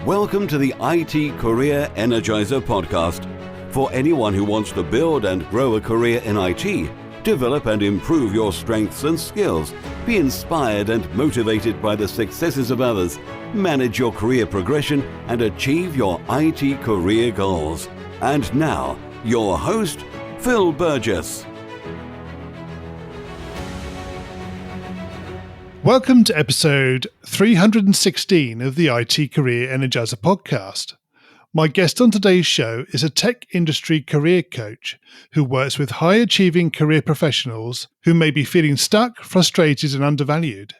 Welcome to the IT Career Energizer podcast. For anyone who wants to build and grow a career in IT, develop and improve your strengths and skills, be inspired and motivated by the successes of others, manage your career progression, and achieve your IT career goals. And now, your host, Phil Burgess. Welcome to episode 316 of the IT Career Energizer podcast. My guest on today's show is a tech industry career coach who works with high-achieving career professionals who may be feeling stuck, frustrated, and undervalued.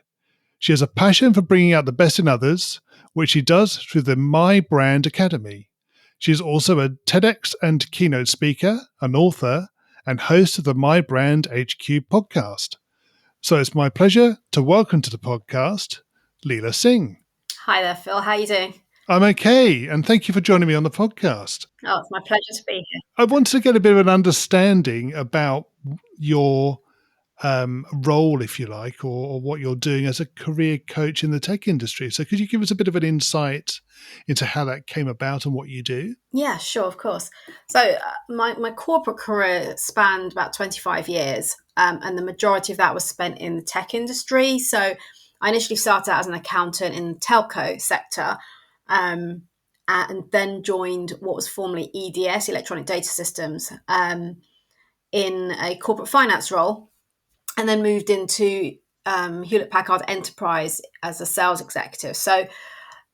She has a passion for bringing out the best in others, which she does through the My Brand Academy. She is also a TEDx and Keynote Speaker, an author, and host of the My Brand HQ podcast. So it's my pleasure to welcome to the podcast, Leila Singh. Hi there, Phil. How are you doing? I'm okay, and thank you for joining me on the podcast. Oh, it's my pleasure to be here. I wanted to get a bit of an understanding about your role, if you like, or what you're doing as a career coach in the tech industry. So could you give us a bit of an insight into how that came about and what you do? Yeah, sure, of course. So my corporate career spanned about 25 years, and the majority of that was spent in the tech industry. So I initially started out as an accountant in the telco sector, and then joined what was formerly EDS, Electronic Data Systems, in a corporate finance role, and then moved into Hewlett-Packard Enterprise as a sales executive. So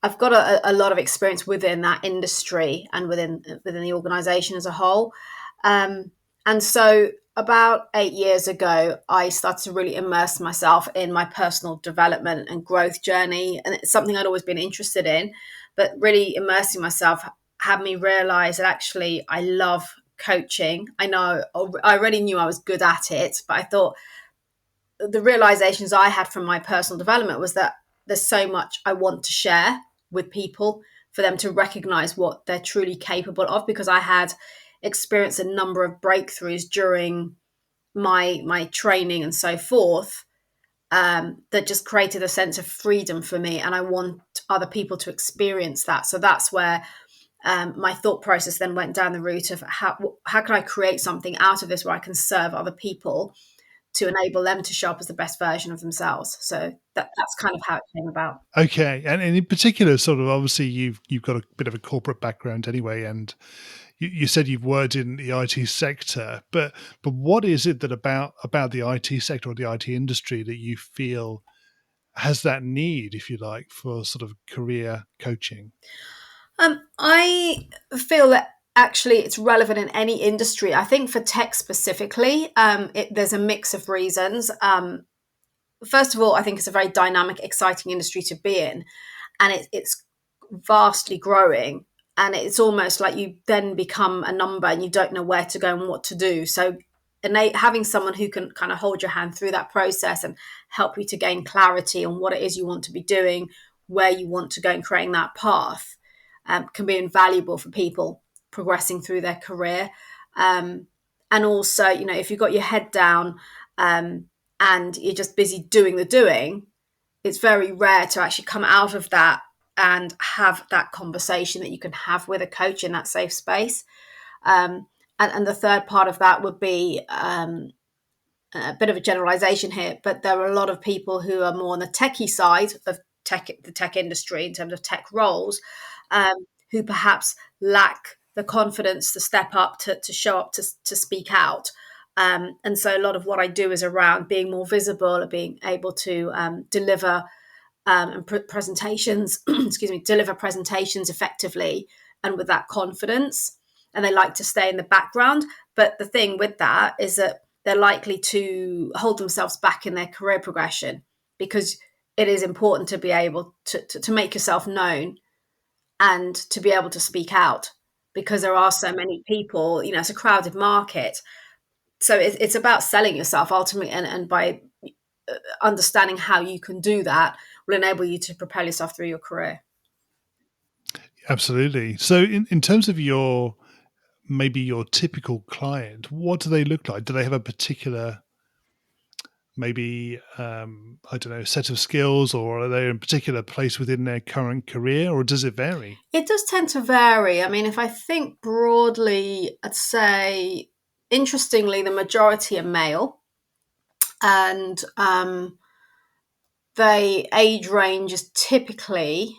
I've got a lot of experience within that industry and within the organization as a whole. And so about 8 years ago, I started to really immerse myself in my personal development and growth journey. And it's something I'd always been interested in, but really immersing myself had me realize that actually I love coaching. I already knew I was good at it, but I thought the realizations I had from my personal development was that there's so much I want to share with people for them to recognize what they're truly capable of, because I had experienced a number of breakthroughs during my training and so forth, that just created a sense of freedom for me. And I want other people to experience that. So that's where my thought process then went down the route of how can I create something out of this where I can serve other people to enable them to show up as the best version of themselves. So that's kind of how it came about. Okay, and in particular, sort of obviously you've got a bit of a corporate background anyway, and you said you've worked in the IT sector, but what is it that about the IT sector or the IT industry that you feel has that need, if you like, for sort of career coaching? I feel that actually it's relevant in any industry. I think for tech specifically, there's a mix of reasons. First of all, I think it's a very dynamic, exciting industry to be in, and it's vastly growing. And it's almost like you then become a number and you don't know where to go and what to do. So having someone who can kind of hold your hand through that process and help you to gain clarity on what it is you want to be doing, where you want to go and creating that path, can be invaluable for people progressing through their career. And also, if you've got your head down and you're just busy doing the doing, it's very rare to actually come out of that and have that conversation that you can have with a coach in that safe space. And the third part of that would be a bit of a generalization here, but there are a lot of people who are more on the techie side of the tech industry in terms of tech roles, who perhaps lack the confidence to step up, to show up, to speak out. And so a lot of what I do is around being more visible, being able to deliver presentations, deliver presentations effectively and with that confidence. And they like to stay in the background. But the thing with that is that they're likely to hold themselves back in their career progression, because it is important to be able to make yourself known and to be able to speak out, because there are so many people, it's a crowded market. So it's about selling yourself ultimately, and by understanding how you can do that will enable you to propel yourself through your career. Absolutely. So in terms of your typical client, what do they look like? Do they have a particular maybe, I don't know, set of skills, or are they in a particular place within their current career, or does it vary? It does tend to vary. I mean, if I think broadly, I'd say, interestingly, the majority are male, and the age range is typically,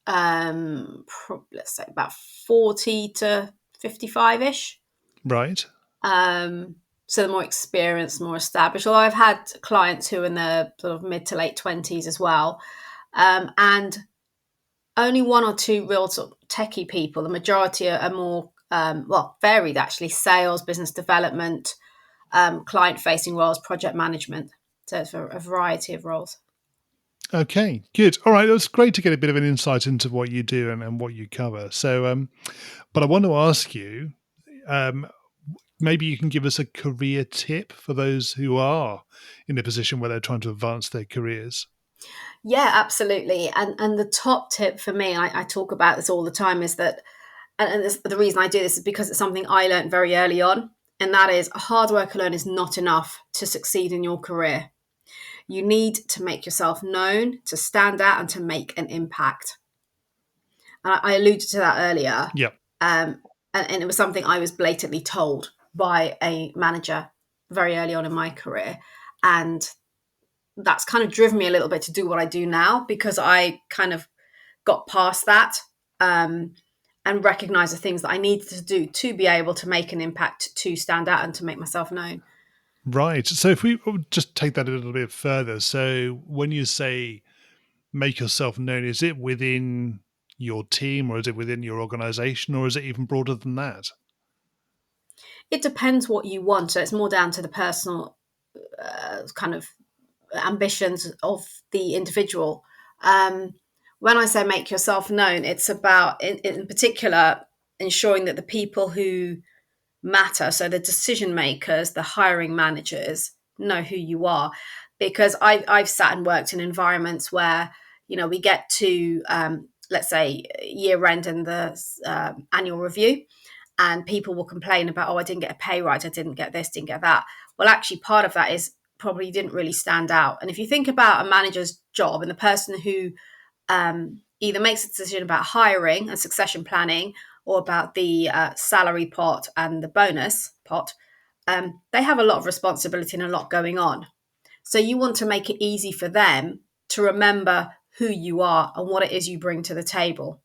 let's say, about 40 to 55-ish. Right. So the more experienced, more established. Although I've had clients who are in their sort of mid to late 20s as well. And only one or two real sort of techie people. The majority are more, varied actually: sales, business development, client-facing roles, project management. So it's a variety of roles. Okay, good. All right, it was great to get a bit of an insight into what you do and what you cover. So, but I want to ask you, um, maybe you can give us a career tip for those who are in a position where they're trying to advance their careers. Yeah, absolutely. And the top tip for me, I talk about this all the time, is that, and the reason I do this is because it's something I learned very early on, and that is hard work alone is not enough to succeed in your career. You need to make yourself known, to stand out, and to make an impact. And I alluded to that earlier. Yeah. And it was something I was blatantly told by a manager very early on in my career. And that's kind of driven me a little bit to do what I do now, because I kind of got past that, and recognized the things that I needed to do to be able to make an impact, to stand out, and to make myself known. Right. So if we just take that a little bit further, so when you say make yourself known, is it within your team, or is it within your organization, or is it even broader than that? It depends what you want. So it's more down to the personal kind of ambitions of the individual. When I say make yourself known, it's about, in particular, ensuring that the people who matter, so the decision makers, the hiring managers, know who you are. Because I've sat and worked in environments where, we get to, let's say, year end and the annual review, and people will complain about, oh, I didn't get a pay rise, I didn't get this, didn't get that. Well, actually, part of that is probably didn't really stand out. And if you think about a manager's job and the person who either makes a decision about hiring and succession planning, or about the salary pot and the bonus pot, they have a lot of responsibility and a lot going on. So you want to make it easy for them to remember who you are and what it is you bring to the table.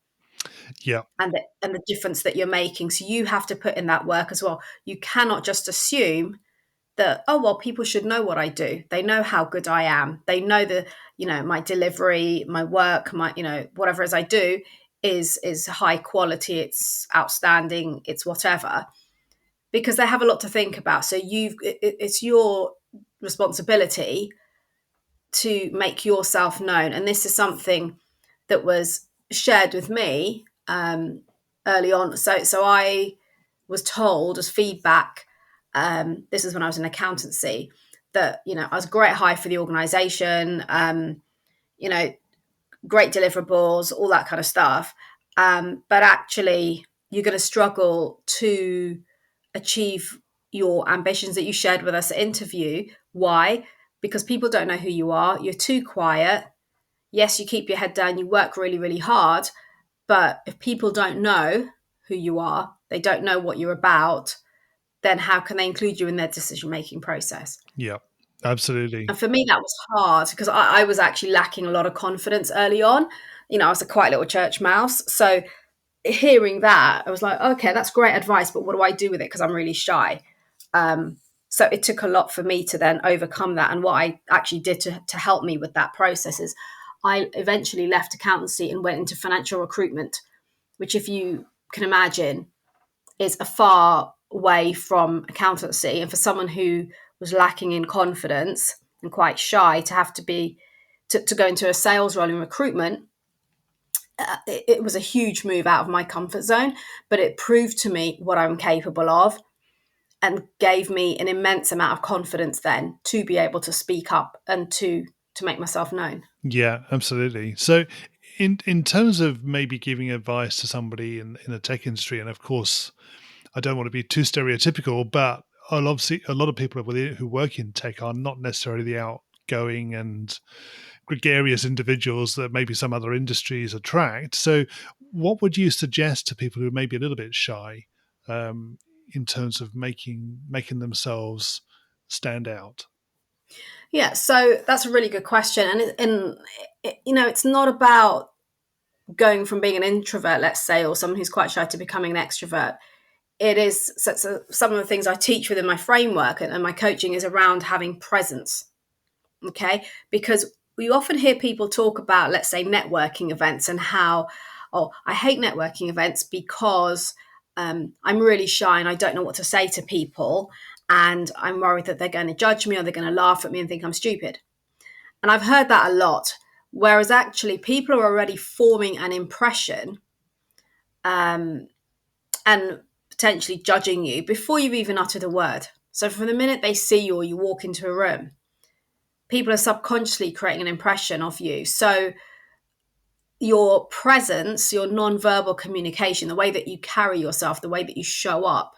Yeah. And the difference that you're making. So you have to put in that work as well. You cannot just assume that, oh, well, people should know what I do. They know how good I am. They know my delivery, my work, my, whatever as I do is high quality, it's outstanding, it's whatever, because they have a lot to think about. So it's your responsibility to make yourself known. And this is something that was shared with me early on. So I was told as feedback, this is when I was in accountancy, that, I was a great hire for the organization, great deliverables, all that kind of stuff. But actually, you're going to struggle to achieve your ambitions that you shared with us at interview. Why? Because people don't know who you are. You're too quiet. Yes, you keep your head down. You work really, really hard. But if people don't know who you are, they don't know what you're about, then how can they include you in their decision-making process? Yeah, absolutely. And for me, that was hard, because I was actually lacking a lot of confidence early on. I was a quiet little church mouse. So hearing that, I was like, okay, that's great advice, but what do I do with it? Because I'm really shy. So it took a lot for me to then overcome that. And what I actually did to help me with that process is I eventually left accountancy and went into financial recruitment, which, if you can imagine, is a far way from accountancy. And for someone who was lacking in confidence and quite shy, to have to go into a sales role in recruitment, it was a huge move out of my comfort zone, but it proved to me what I'm capable of, and gave me an immense amount of confidence then to be able to speak up and to make myself known. Yeah, absolutely. So in terms of maybe giving advice to somebody in the tech industry, and of course, I don't want to be too stereotypical, but obviously a lot of people who work in tech are not necessarily the outgoing and gregarious individuals that maybe some other industries attract. So what would you suggest to people who may be a little bit shy in terms of making themselves stand out? Yeah, so that's a really good question. It's not about going from being an introvert, let's say, or someone who's quite shy to becoming an extrovert. It is so some of the things I teach within my framework and my coaching is around having presence. Okay, because we often hear people talk about, let's say, networking events and how, oh, I hate networking events because I'm really shy and I don't know what to say to people, and I'm worried that they're going to judge me or they're going to laugh at me and think I'm stupid. And I've heard that a lot. Whereas actually, people are already forming an impression and potentially judging you before you've even uttered a word. So from the minute they see you or you walk into a room, people are subconsciously creating an impression of you. So your presence, your non-verbal communication, the way that you carry yourself, the way that you show up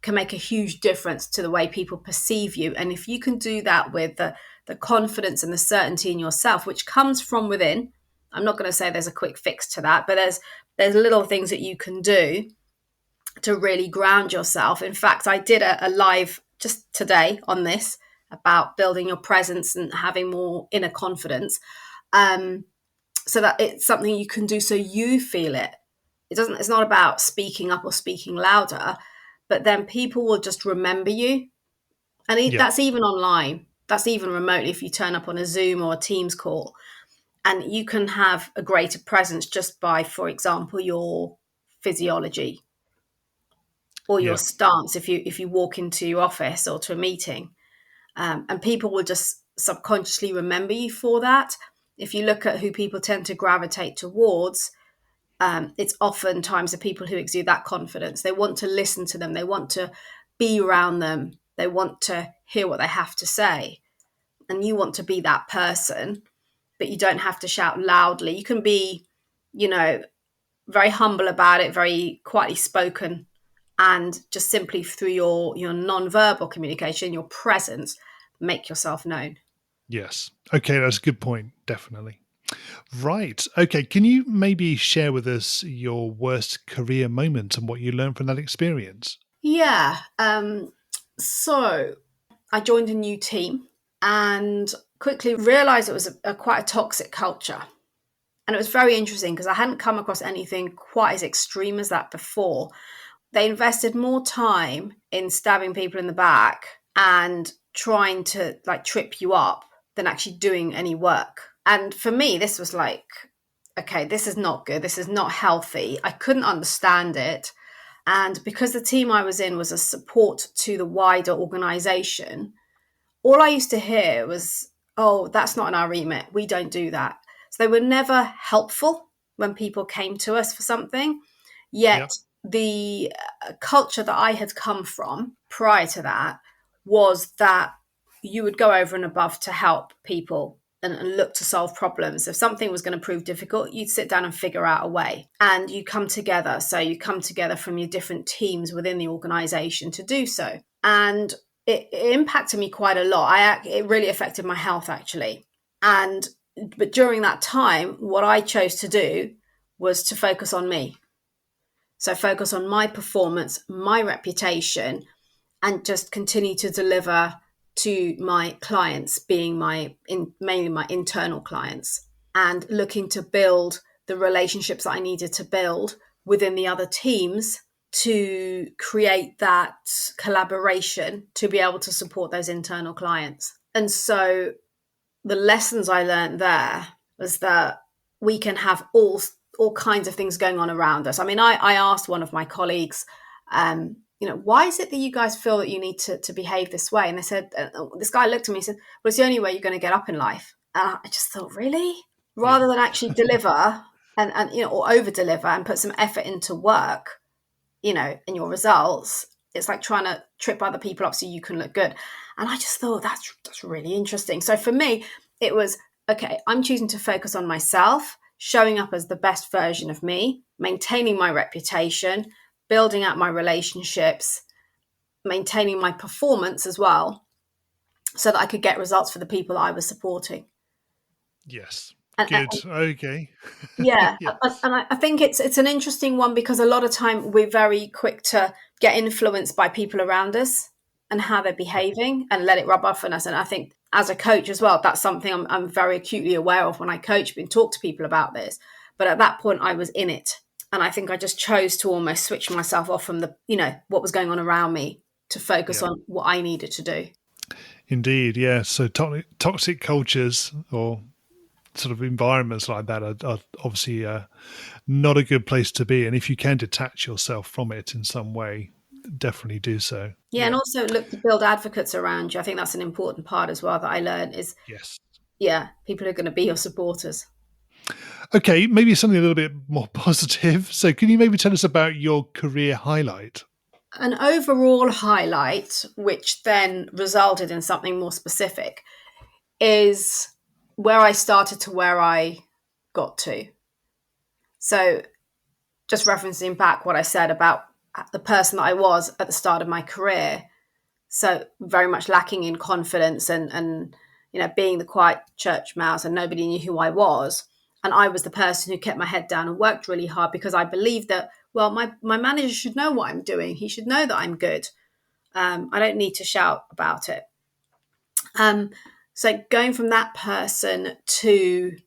can make a huge difference to the way people perceive you. And if you can do that with the confidence and the certainty in yourself, which comes from within, I'm not going to say there's a quick fix to that, but there's little things that you can do to really ground yourself. In fact, I did a live just today on this about building your presence and having more inner confidence, so that it's something you can do so you feel it. It's not about speaking up or speaking louder, but then people will just remember you. And that's even online. That's even remotely if you turn up on a Zoom or a Teams call. And you can have a greater presence just by, for example, your physiology or your stance if you walk into your office or to a meeting. And people will just subconsciously remember you for that. If you look at who people tend to gravitate towards, it's oftentimes the people who exude that confidence. They want to listen to them. They want to be around them. They want to hear what they have to say. And you want to be that person, but you don't have to shout loudly. You can be, very humble about it, very quietly spoken, and just simply through your non-verbal communication, your presence, make yourself known. Yes. Okay, that's a good point. Definitely. Right. Okay. Can you maybe share with us your worst career moment and what you learned from that experience? Yeah. So I joined a new team and quickly realized it was quite a toxic culture. And it was very interesting because I hadn't come across anything quite as extreme as that before. They invested more time in stabbing people in the back and trying to trip you up than actually doing any work. And for me, this was like, okay, this is not good. This is not healthy. I couldn't understand it. And because the team I was in was a support to the wider organization, all I used to hear was, oh, that's not in our remit. We don't do that. So they were never helpful when people came to us for something. Yet the culture that I had come from prior to that was that you would go over and above to help people and look to solve problems. If something was going to prove difficult, you'd sit down and figure out a way. And you come together. So you come together from your different teams within the organization to do so. And it impacted me quite a lot. It really affected my health, actually. But during that time, what I chose to do was to focus on me. So focus on my performance, my reputation, and just continue to deliver to my clients, being mainly my internal clients, and looking to build the relationships that I needed to build within the other teams to create that collaboration to be able to support those internal clients. And so the lessons I learned there was that we can have all kinds of things going on around us. I mean, I asked one of my colleagues, why is it that you guys feel that you need to behave this way? And they said, this guy looked at me and said, well, it's the only way you're going to get up in life. And I just thought, really? Rather than actually deliver or over deliver and put some effort into work, in your results, it's like trying to trip other people up so you can look good. And I just thought that's really interesting. So for me, it was, okay, I'm choosing to focus on myself, showing up as the best version of me, maintaining my reputation, building out my relationships, maintaining my performance as well, so that I could get results for the people that I was supporting. Yes. And, Good. Okay. yeah, Yeah. and I think it's an interesting one, because a lot of time we're very quick to get influenced by people around us and how they're behaving and let it rub off on us. And I think as a coach as well, that's something I'm very acutely aware of when I coach and talk to people about this. But at that point, I was in it, and I think I just chose to almost switch myself off from what was going on around me to focus Yeah. on what I needed to do. Indeed. Yeah. So toxic cultures or sort of environments like that are obviously not a good place to be. And if you can detach yourself from it in some way, definitely do so. Yeah, and also look to build advocates around you. I think that's an important part as well that I learned is, Yes. yeah, people are going to be your supporters. Okay, maybe something a little bit more positive. So can you maybe tell us about your career highlight? An overall highlight, which then resulted in something more specific, is where I started to where I got to. So, just referencing back what I said about the person that I was at the start of my career. So, very much lacking in confidence and being the quiet church mouse, and nobody knew who I was. And I was the person who kept my head down and worked really hard, because I believed that, well, my manager should know what I'm doing. He should know that I'm good. I don't need to shout about it. So going from that person to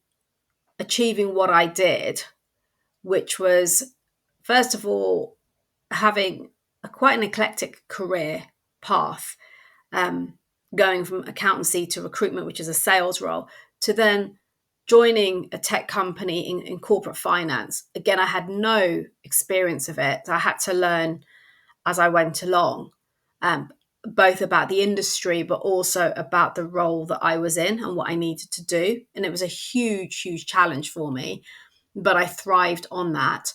achieving what I did, which was, first of all, having quite an eclectic career path, going from accountancy to recruitment, which is a sales role, to then joining a tech company in corporate finance. Again, I had no experience of it. I had to learn as I went along, both about the industry, but also about the role that I was in and what I needed to do. And it was a huge, huge challenge for me, but I thrived on that.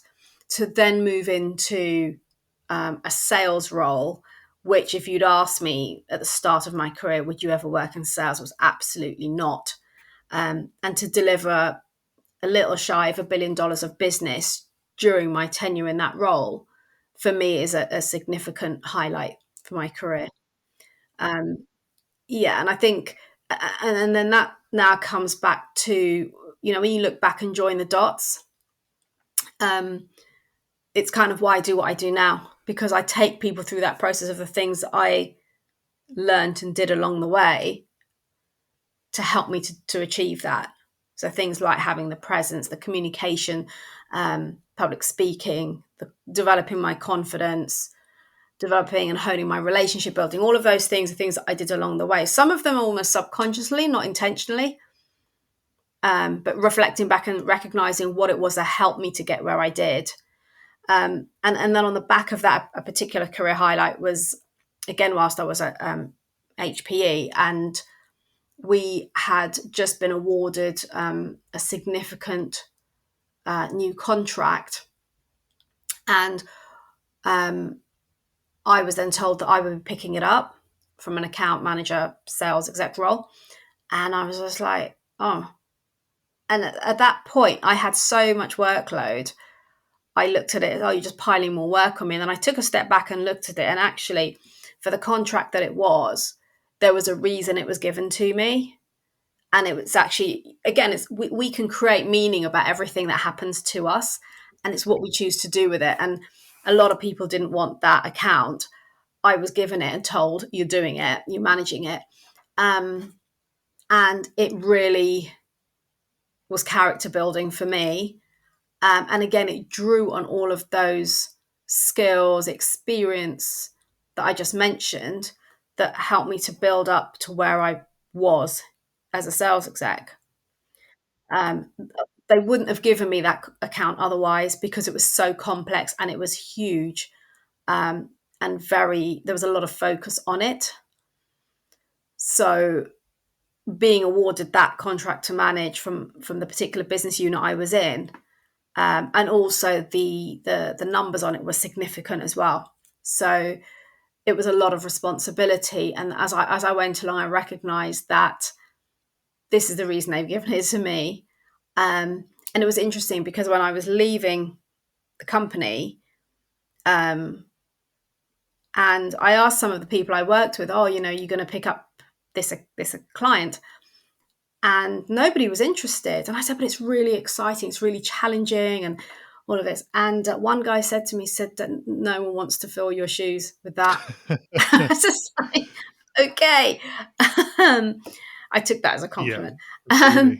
To then move into a sales role, which, if you'd asked me at the start of my career, would you ever work in sales, was absolutely not. And to deliver a little shy of $1 billion of business during my tenure in that role, for me, is a significant highlight for my career. Yeah, and I think, and then that now comes back to, when you look back and join the dots, it's kind of why I do what I do now, because I take people through that process of the things that I learned and did along the way to help me to achieve that. So things like having the presence, the communication, public speaking, developing my confidence, developing and honing my relationship building, all of those things are things that I did along the way. Some of them are almost subconsciously, not intentionally, but reflecting back and recognizing what it was that helped me to get where I did. And then on the back of that, a particular career highlight was, again, whilst I was at HPE, and we had just been awarded a significant new contract. And I was then told that I would be picking it up from an account manager, sales exec role. And I was just like, oh. And at that point, I had so much workload. I looked at it, oh, you're just piling more work on me. And then I took a step back and looked at it. And actually, for the contract that it was, there was a reason it was given to me. And it was actually, again, we can create meaning about everything that happens to us. And it's what we choose to do with it. And a lot of people didn't want that account. I was given it and told, you're doing it, you're managing it. And it really was character building for me. And again, it drew on all of those skills, experience that I just mentioned that helped me to build up to where I was as a sales exec. They wouldn't have given me that account otherwise, because it was so complex and it was huge, and there was a lot of focus on it. So being awarded that contract to manage from the particular business unit I was in, and also the numbers on it were significant as well. So it was a lot of responsibility. And as I went along, I recognized that this is the reason they've given it to me. And it was interesting because when I was leaving the company, And I asked some of the people I worked with, oh, you're going to pick up this client. And nobody was interested. And I said, but it's really exciting. It's really challenging and all of this. And one guy said to me, that no one wants to fill your shoes with that. I was just like, okay. I took that as a compliment. Yeah,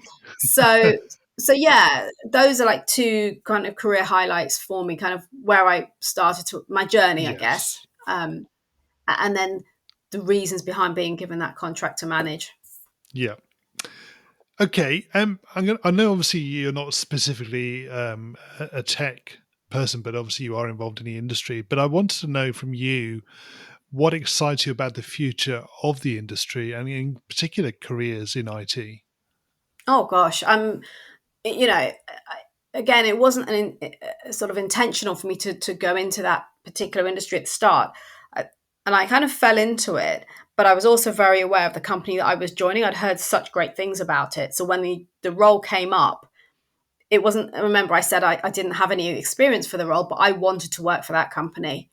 absolutely. So yeah, those are like two kind of career highlights for me, kind of where I started my journey, I guess. Yes. And then the reasons behind being given that contract to manage. Yeah. Okay. I know obviously you're not specifically a tech person, but obviously you are involved in the industry. But I wanted to know from you what excites you about the future of the industry and in particular careers in IT. Oh gosh, again, it wasn't sort of intentional for me to go into that particular industry at the start, and I kind of fell into it. But I was also very aware of the company that I was joining. I'd heard such great things about it. So when the role came up, it wasn't. Remember, I said I didn't have any experience for the role, but I wanted to work for that company.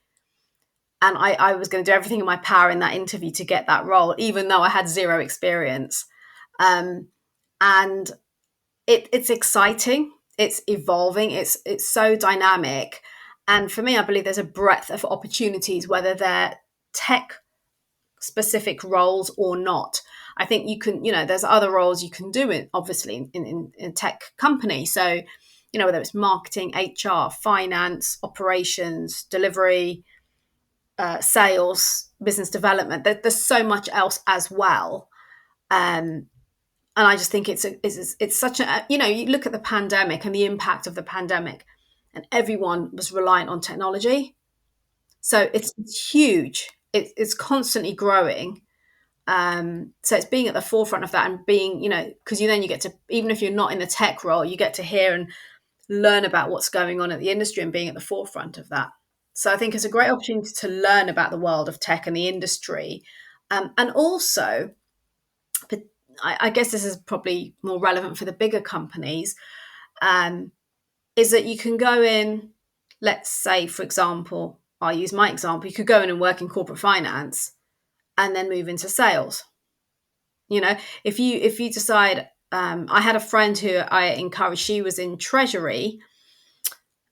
And I was going to do everything in my power in that interview to get that role, even though I had zero experience. And it's exciting. It's evolving. It's so dynamic. And for me, I believe there's a breadth of opportunities, whether they're tech specific roles or not. I think you can, there's other roles you can do it, obviously, in a tech company. So, whether it's marketing, HR, finance, operations, delivery, sales, business development. There's so much else as well. And I just think it's such a, you look at the pandemic and the impact of the pandemic, and everyone was reliant on technology. So it's huge. It's constantly growing. So it's being at the forefront of that and being, because then you get to, even if you're not in the tech role, you get to hear and learn about what's going on at the industry and being at the forefront of that. So I think it's a great opportunity to learn about the world of tech and the industry. And also, but I guess this is probably more relevant for the bigger companies, is that you can go in, let's say, for example, I'll use my example, you could go in and work in corporate finance and then move into sales. If you decide, I had a friend who I encouraged, she was in treasury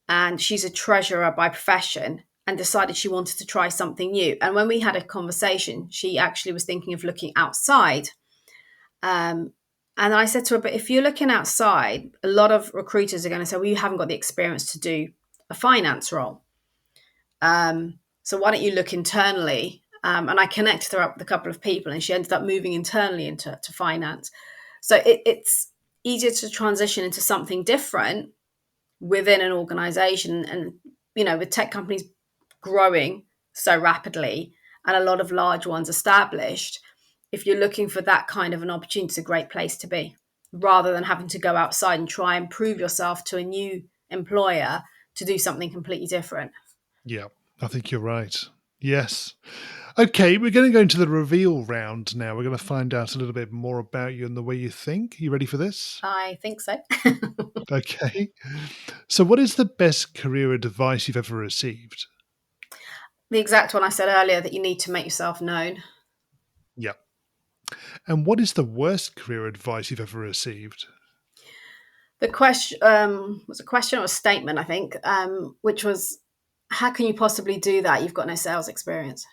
and she's a treasurer by profession and decided she wanted to try something new. And when we had a conversation, she actually was thinking of looking outside. And I said to her, but if you're looking outside, a lot of recruiters are going to say, well, you haven't got the experience to do a finance role. So why don't you look internally? And I connected her up with a couple of people and she ended up moving internally into finance. So it's easier to transition into something different within an organization. And, with tech companies growing so rapidly and a lot of large ones established, if you're looking for that kind of an opportunity, it's a great place to be, rather than having to go outside and try and prove yourself to a new employer to do something completely different. Yeah, I think you're right. Yes. Okay, we're going to go into the reveal round now. We're going to find out a little bit more about you and the way you think. Are you ready for this? I think so. Okay. So, what is the best career advice you've ever received? The exact one I said earlier, that you need to make yourself known. Yeah. And what is the worst career advice you've ever received? The question was a question or a statement, I think, which was, how can you possibly do that? You've got no sales experience.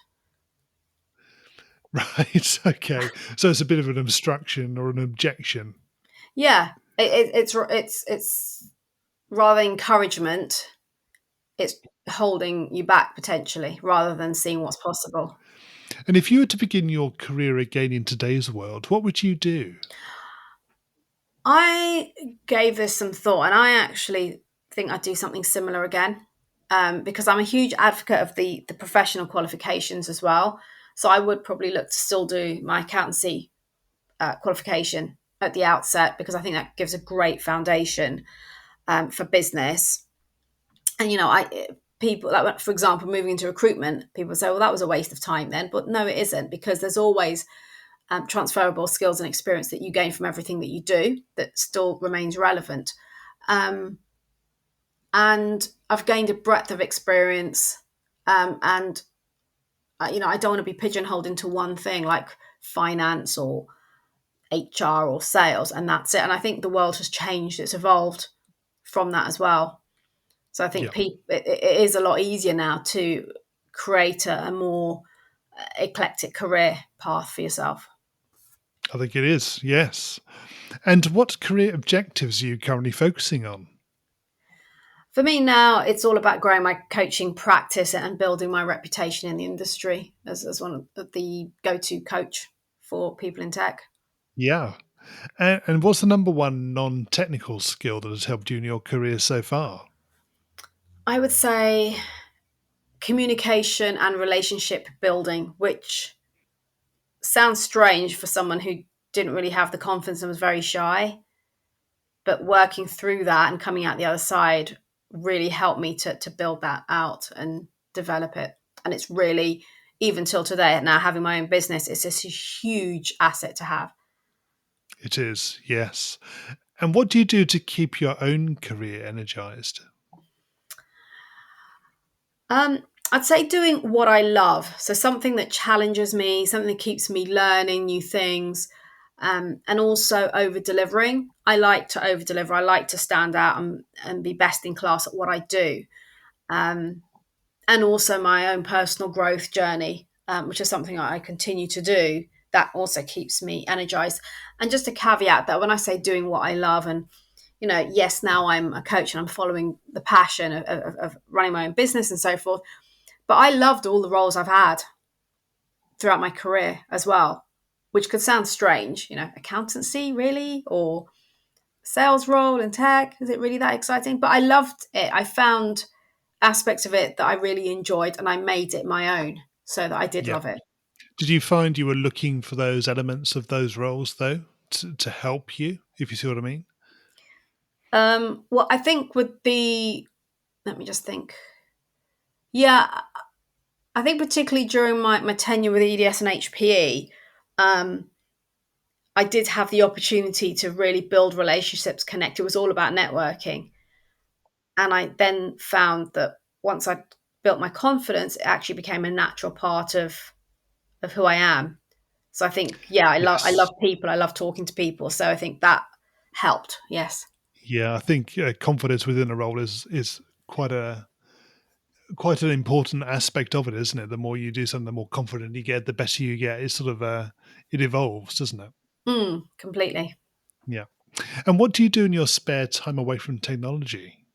Right. Okay. So it's a bit of an obstruction or an objection. Yeah, it's rather encouragement. It's holding you back potentially, rather than seeing what's possible. And if you were to begin your career again in today's world, what would you do? I gave this some thought, and I actually think I'd do something similar again, because I'm a huge advocate of the professional qualifications as well. So I would probably look to still do my accountancy qualification at the outset, because I think that gives a great foundation for business. And people, like, for example, moving into recruitment, people say, well, that was a waste of time then. But no, it isn't, because there's always transferable skills and experience that you gain from everything that you do that still remains relevant. And I've gained a breadth of experience, and I don't want to be pigeonholed into one thing like finance or HR or sales, and that's it. And I think the world has changed; it's evolved from that as well. So I Yeah, think it is a lot easier now to create a more eclectic career path for yourself. I think it is. Yes. And what career objectives are you currently focusing on? For me now, it's all about growing my coaching practice and building my reputation in the industry as one of the go-to coach for people in tech. Yeah. And what's the number one non-technical skill that has helped you in your career so far? I would say communication and relationship building, which sounds strange for someone who didn't really have the confidence and was very shy. But working through that and coming out the other side really helped me to build that out and develop it. And it's really, even till today, now having my own business, it's just a huge asset to have. It is, yes. And what do you do to keep your own career energized? I'd say doing what I love. So something that challenges me, something that keeps me learning new things, and also over delivering. I like to over deliver. I like to stand out and be best in class at what I do. Um, and also my own personal growth journey, which is something I continue to do. That also keeps me energized. And just a caveat that when I say doing what I love, and yes, now I'm a coach and I'm following the passion of running my own business and so forth. But I loved all the roles I've had throughout my career as well, which could sound strange, accountancy, really? Or sales role in tech? Is it really that exciting? But I loved it. I found aspects of it that I really enjoyed and I made it my own so that I did Yeah. love it. Did you find you were looking for those elements of those roles, though, to help you, if you see what I mean? Well, I think let me just think. Yeah, I think particularly during my tenure with EDS and HPE, um, I did have the opportunity to really build relationships, connect. It was all about networking. And I then found that once I built my confidence, it actually became a natural part of who I am. So I think, yeah, I love Yes. people. I love talking to people. So I think that helped. Yes. Yeah, I think confidence within a role is quite an important aspect of it, isn't it? The more you do something, the more confident you get, the better you get. It's sort of it evolves, doesn't it? Completely. Yeah. And what do you do in your spare time away from technology?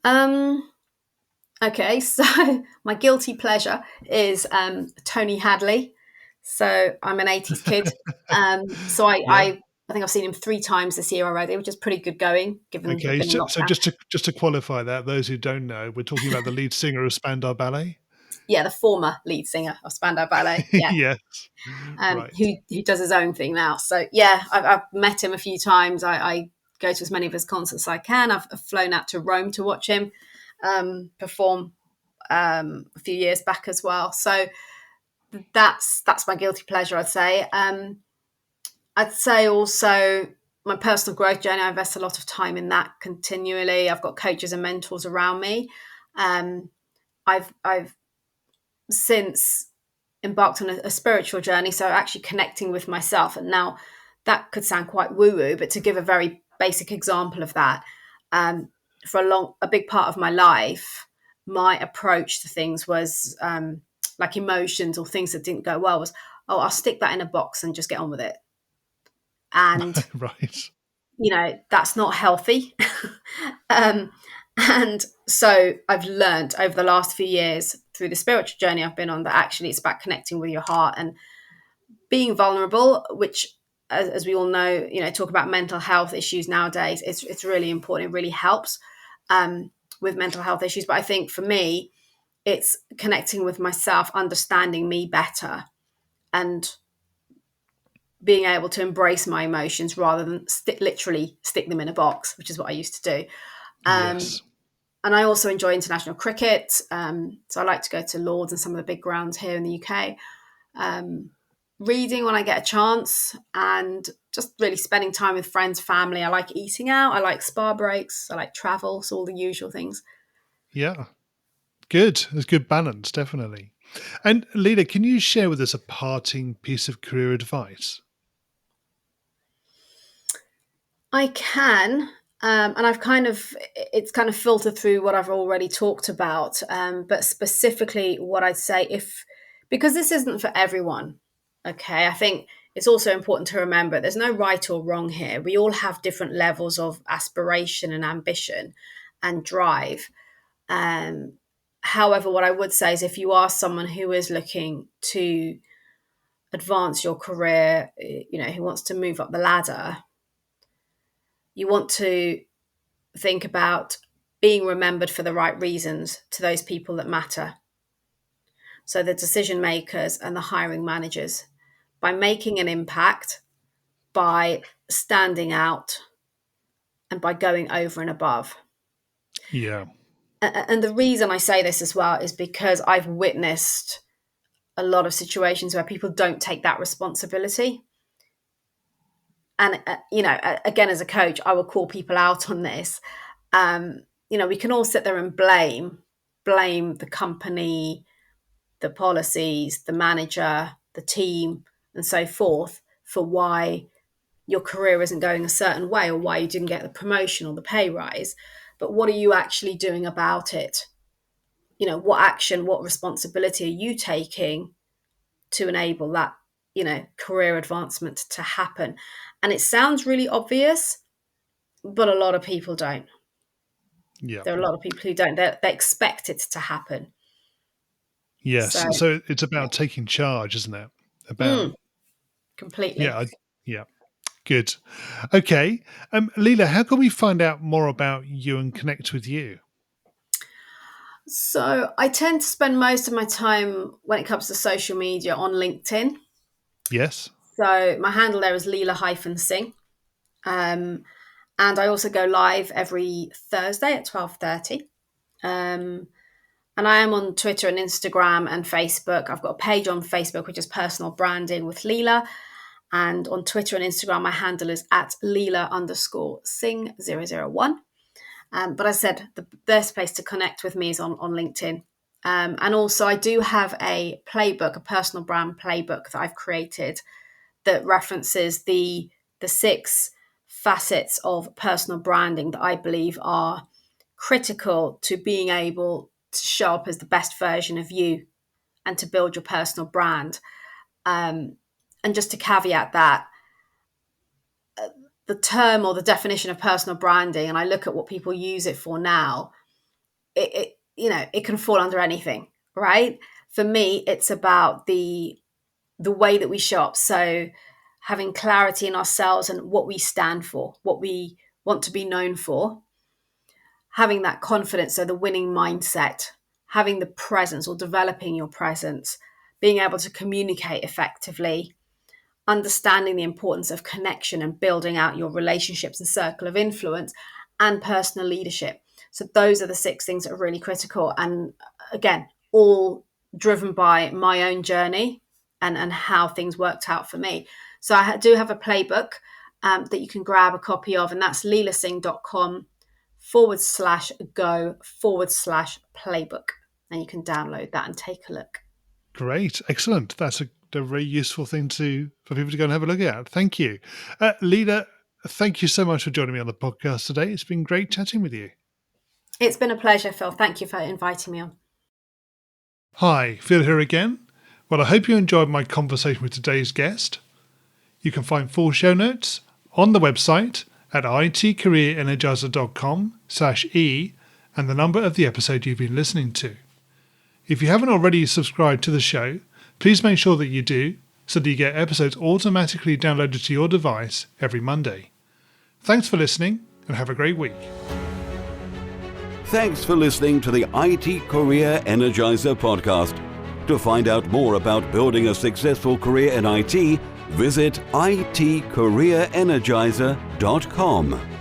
Um, okay, so my guilty pleasure is Tony Hadley. So I'm an 80s kid. So Yeah. I think I've seen him 3 times this year already, which is pretty good going given we've Okay. been in So lockdown. just to qualify that, those who don't know, we're talking about the lead singer of Spandau Ballet. Yeah, the former lead singer of Spandau Ballet. Yeah. Yes. Right. Who does his own thing now. So yeah, I've met him a few times. I go to as many of his concerts as I can. I've flown out to Rome to watch him perform a few years back as well. So that's my guilty pleasure, I'd say. I'd say also my personal growth journey. I invest a lot of time in that continually. I've got coaches and mentors around me. Um, I've since embarked on a spiritual journey, so actually connecting with myself. And now that could sound quite woo woo, but to give a very basic example of that, um, for a big part of my life, my approach to things was like emotions or things that didn't go well was, oh, I'll stick that in a box and just get on with it. And Right. that's not healthy. um, and so I've learned over the last few years through the spiritual journey I've been on that actually it's about connecting with your heart and being vulnerable, which, as we all know, talk about mental health issues nowadays. It's really important. It really helps with mental health issues. But I think for me, it's connecting with myself, understanding me better, and being able to embrace my emotions rather than literally stick them in a box, which is what I used to do. Um, Yes. and I also enjoy international cricket. So I like to go to Lords and some of the big grounds here in the UK. Reading when I get a chance and just really spending time with friends, family. I like eating out. I like spa breaks. I like travel. So all the usual things. Yeah. Good. There's good balance, definitely. And Leila, can you share with us a parting piece of career advice? I can, and it's kind of filtered through what I've already talked about, but specifically what I'd say, because this isn't for everyone, okay, I think it's also important to remember there's no right or wrong here. We all have different levels of aspiration and ambition and drive. However, what I would say is if you are someone who is looking to advance your career, who wants to move up the ladder, you want to think about being remembered for the right reasons to those people that matter. So the decision makers and the hiring managers, by making an impact, by standing out, and by going over and above. Yeah. And the reason I say this as well is because I've witnessed a lot of situations where people don't take that responsibility. And, again, as a coach, I will call people out on this. We can all sit there and blame the company, the policies, the manager, the team, and so forth for why your career isn't going a certain way or why you didn't get the promotion or the pay rise. But what are you actually doing about it? What action, what responsibility are you taking to enable that, career advancement to happen? And it sounds really obvious, but a lot of people don't. Yeah. There are a lot of people who don't. They expect it to happen. Yes. So it's about taking charge, isn't it? Completely. Yeah. Good. Okay. Leila, how can we find out more about you and connect with you? So I tend to spend most of my time when it comes to social media on LinkedIn. Yes. So my handle there is Leila-Singh. And I also go live every Thursday at 12:30. And I am on Twitter and Instagram and Facebook. I've got a page on Facebook, which is personal branding with Leila. And on Twitter and Instagram, my handle is at Leila_Singh001. But as I said, the best place to connect with me is on LinkedIn. And also I do have a playbook, a personal brand playbook that I've created that references the 6 facets of personal branding that I believe are critical to being able to show up as the best version of you and to build your personal brand. And just to caveat that, the term or the definition of personal branding, and I look at what people use it for now, it can fall under anything, right? For me, it's about the way that we show up. So having clarity in ourselves and what we stand for, what we want to be known for, having that confidence, so the winning mindset, having the presence or developing your presence, being able to communicate effectively, understanding the importance of connection and building out your relationships and circle of influence, and personal leadership. So those are the 6 things that are really critical. And again, all driven by my own journey and how things worked out for me. So I do have a playbook that you can grab a copy of, and that's leilasingh.com/go/playbook. And you can download that and take a look. Great. Excellent. That's a very useful thing for people to go and have a look at. Thank you. Leila, thank you so much for joining me on the podcast today. It's been great chatting with you. It's been a pleasure, Phil. Thank you for inviting me on. Hi, Phil here again. Well, I hope you enjoyed my conversation with today's guest. You can find full show notes on the website at itcareerenergizer.com/e and the number of the episode you've been listening to. If you haven't already subscribed to the show, please make sure that you do so that you get episodes automatically downloaded to your device every Monday. Thanks for listening and have a great week. Thanks for listening to the IT Career Energizer podcast. To find out more about building a successful career in IT, visit itcareerenergizer.com.